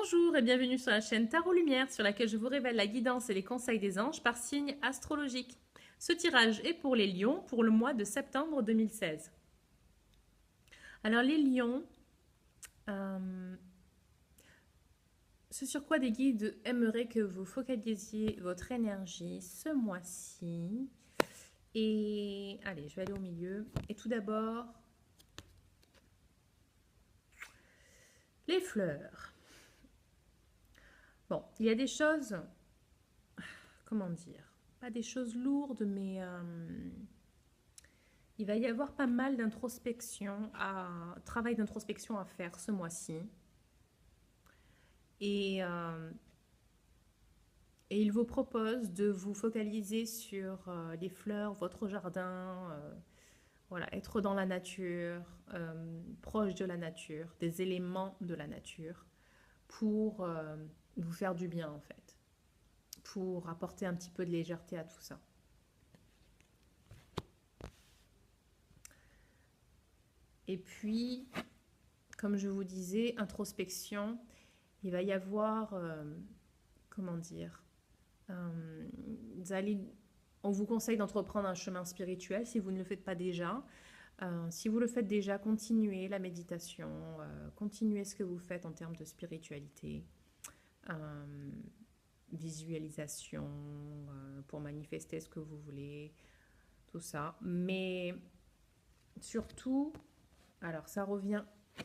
Bonjour et bienvenue sur la chaîne Tarot Lumière sur laquelle je vous révèle la guidance et les conseils des anges par signe astrologique. Ce tirage est pour les lions pour le mois de septembre 2016. Alors les lions, ce sur quoi des guides aimeraient que vous focalisiez votre énergie ce mois-ci. Et allez, je vais aller au milieu. Et tout d'abord, les fleurs. Bon, il y a des choses, comment dire, pas des choses lourdes, mais il va y avoir pas mal travail d'introspection à faire ce mois-ci. Et, euh, et il vous propose de vous focaliser sur les fleurs, votre jardin, voilà, être dans la nature, proche de la nature, des éléments de la nature, pour vous faire du bien en fait, pour apporter un petit peu de légèreté à tout ça. Et puis, comme je vous disais, introspection, il va y avoir, comment dire, on vous conseille d'entreprendre un chemin spirituel si vous ne le faites pas déjà. Si vous le faites déjà, continuez la méditation, continuez ce que vous faites en termes de spiritualité, visualisation, pour manifester ce que vous voulez, tout ça. Mais surtout, alors ça revient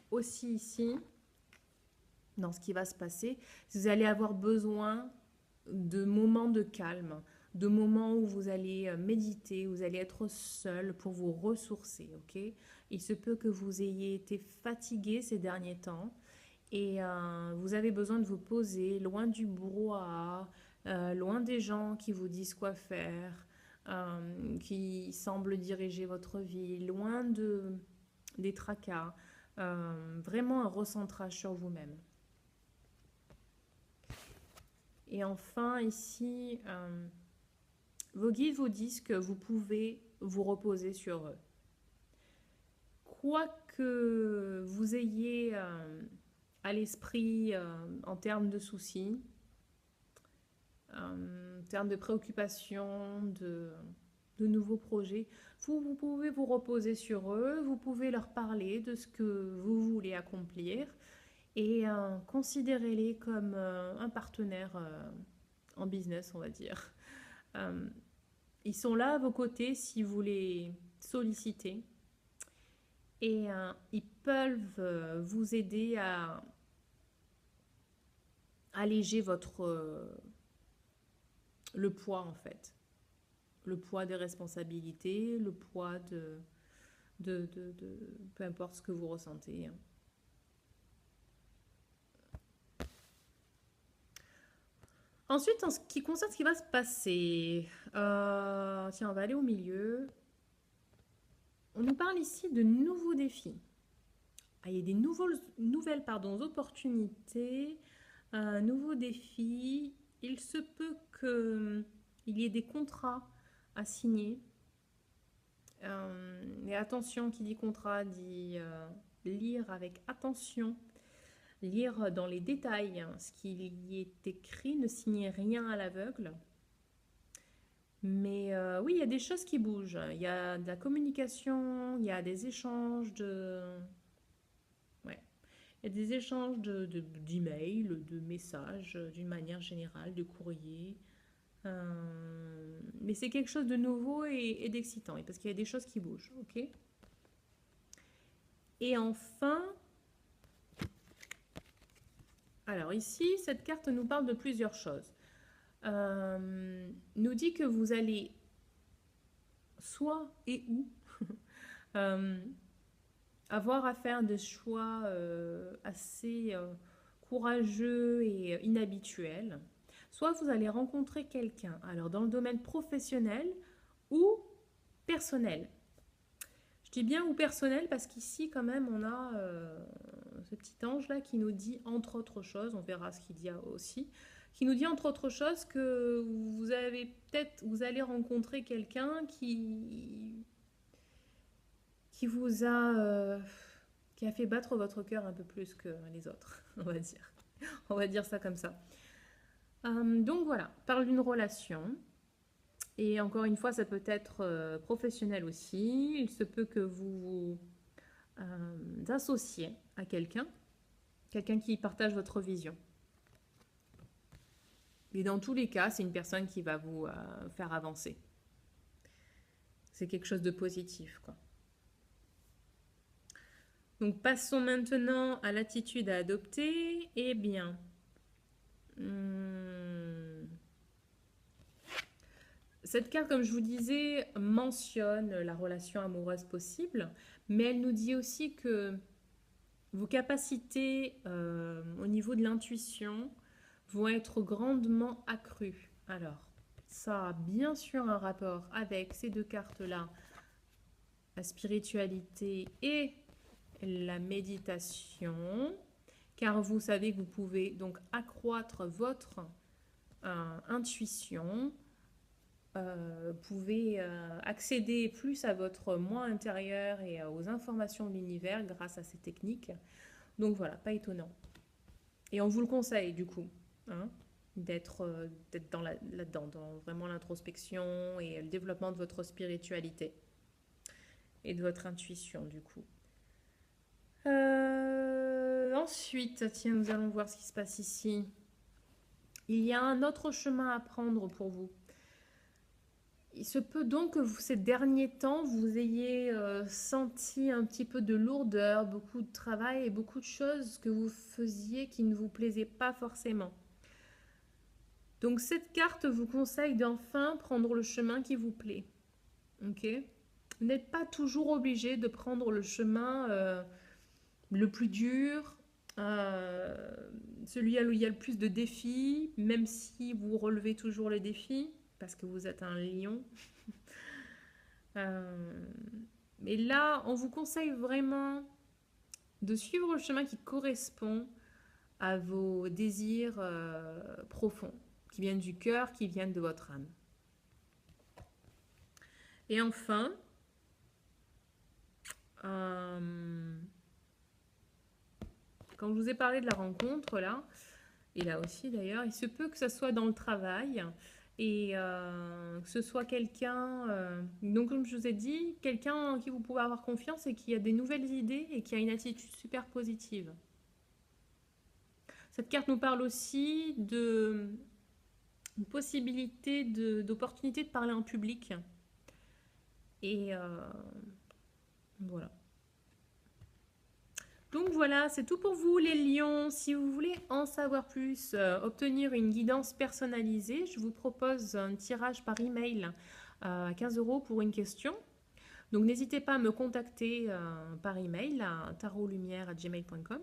aussi ici, dans ce qui va se passer, vous allez avoir besoin de moments de calme, de moments où vous allez méditer, vous allez être seul pour vous ressourcer, ok? Il se peut que vous ayez été fatigué ces derniers temps et vous avez besoin de vous poser loin du brouhaha, loin des gens qui vous disent quoi faire, qui semblent diriger votre vie, des tracas, vraiment un recentrage sur vous-même. Et enfin, ici, vos guides vous disent que vous pouvez vous reposer sur eux. Quoi que vous ayez à l'esprit en termes de soucis, en termes de préoccupations, de nouveaux projets, vous pouvez vous reposer sur eux, vous pouvez leur parler de ce que vous voulez accomplir et considérez-les comme un partenaire en business, on va dire. Ils sont là à vos côtés si vous les sollicitez et ils peuvent vous aider à alléger le poids en fait, le poids des responsabilités, le poids de peu importe ce que vous ressentez. Ensuite, en ce qui concerne ce qui va se passer, tiens, on va aller au milieu. On nous parle ici de nouveaux défis. Ah, il y a des nouvelles opportunités, nouveaux défis. Il se peut qu'il y ait des contrats à signer. Et attention, qui dit contrat dit lire avec attention, lire dans les détails ce qui y est écrit, ne signez rien à l'aveugle. Mais oui, il y a des choses qui bougent. Il y a de la communication, il y a des échanges ouais. Il y a des échanges d'emails, de messages d'une manière générale, de courriers. Mais c'est quelque chose de nouveau et d'excitant, parce qu'il y a des choses qui bougent, ok? Et enfin, alors ici, cette carte nous parle de plusieurs choses. Nous dit que vous allez soit et où avoir à faire des choix assez courageux et inhabituels, soit vous allez rencontrer quelqu'un, alors dans le domaine professionnel ou personnel. Je dis bien ou personnel parce qu'ici quand même on a ce petit ange là qui nous dit entre autres choses, on verra ce qu'il dit aussi, qui nous dit entre autres choses que vous allez rencontrer quelqu'un qui a fait battre votre cœur un peu plus que les autres, on va dire. On va dire ça comme ça. Donc voilà, parle d'une relation. Et encore une fois, ça peut être professionnel aussi. Il se peut que vous vous associez à quelqu'un qui partage votre vision. Et dans tous les cas, c'est une personne qui va vous faire avancer. C'est quelque chose de positif, quoi. Donc passons maintenant à l'attitude à adopter. Eh bien, cette carte, comme je vous disais, mentionne la relation amoureuse possible, mais elle nous dit aussi que vos capacités au niveau de l'intuition vont être grandement accrues. Alors, ça a bien sûr un rapport avec ces deux cartes-là, la spiritualité et la méditation, car vous savez que vous pouvez donc accroître votre intuition, pouvez accéder plus à votre moi intérieur et aux informations de l'univers grâce à ces techniques. Donc voilà, pas étonnant. Et on vous le conseille du coup, hein, d'être là-dedans, dans vraiment l'introspection et le développement de votre spiritualité et de votre intuition du coup. Ensuite, tiens, nous allons voir ce qui se passe ici. Il y a un autre chemin à prendre pour vous. Il se peut donc que ces derniers temps, vous ayez senti un petit peu de lourdeur, beaucoup de travail et beaucoup de choses que vous faisiez qui ne vous plaisaient pas forcément. Donc cette carte vous conseille d'enfin prendre le chemin qui vous plaît. Ok ? Vous n'êtes pas toujours obligé de prendre le chemin le plus dur, celui où il y a le plus de défis, même si vous relevez toujours les défis, parce que vous êtes un lion. Mais là, on vous conseille vraiment de suivre le chemin qui correspond à vos désirs profonds, qui viennent du cœur, qui viennent de votre âme. Et enfin, quand je vous ai parlé de la rencontre, là, et là aussi d'ailleurs, il se peut que ça soit dans le travail et que ce soit quelqu'un, donc comme je vous ai dit, quelqu'un en qui vous pouvez avoir confiance et qui a des nouvelles idées et qui a une attitude super positive. Cette carte nous parle aussi de une possibilité d'opportunité de parler en public. Et voilà. Donc voilà, c'est tout pour vous les lions. Si vous voulez en savoir plus, obtenir une guidance personnalisée, je vous propose un tirage par email à 15 € pour une question. Donc n'hésitez pas à me contacter par email à tarotlumière@gmail.com.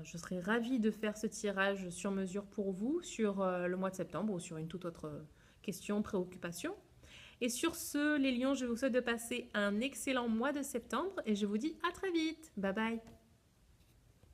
Je serai ravie de faire ce tirage sur mesure pour vous sur le mois de septembre ou sur une toute autre question, préoccupation. Et sur ce, les lions, je vous souhaite de passer un excellent mois de septembre et je vous dis à très vite. Bye bye.